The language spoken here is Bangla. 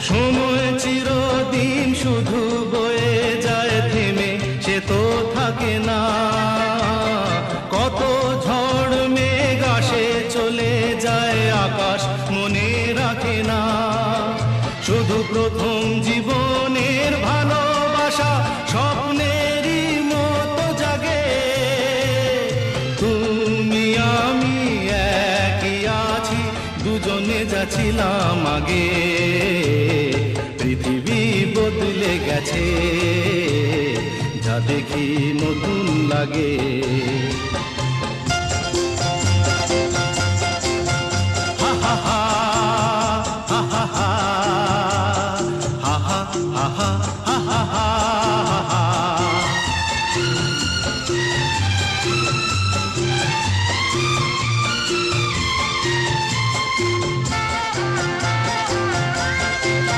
সময় চিরদিন শুধু বয়ে যায় থেমে, সে তো থাকে না। কত ঝড় মেঘ আসে চলে যায়, আকাশ মনে রাখে না। শুধু প্রথম জীবনের ভালোবাসা স্বপ্নেরই মতো জাগে। তুমি আমি একই আছি, দুজনে যাচ্ছিলাম আগে। পৃথিবী বদলে গেছে, যা দেখি নতুন লাগে। হা হা হা হা হা হা হা হা হা।